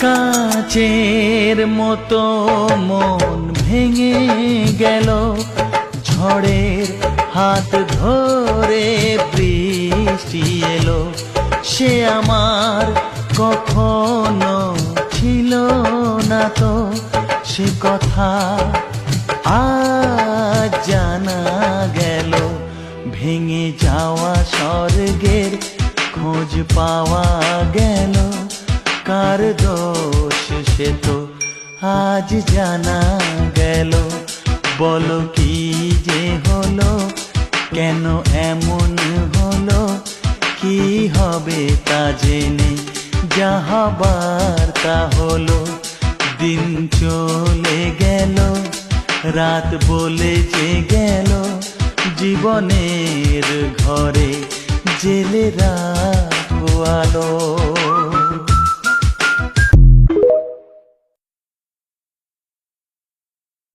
কাচের মতো মন ভেঙে গেল, ঝড়ের হাত ধরে বৃষ্টি এলো। সে আমার কখনো ছিল না তো, সে কথা আজ জানা গেল। ভেঙে যাওয়া স্বর্গের খোঁজ পাওয়া গেল, কার দোষ সে তো আজ জানা গেল। বলো কি যে হলো, কেন এমন হলো, কি হবে তা জেনে যা হবার তা হলো। দিন চলে গেল, রাত বলে যে গেল, জীবনের ঘরে জেলে রাখো আলো।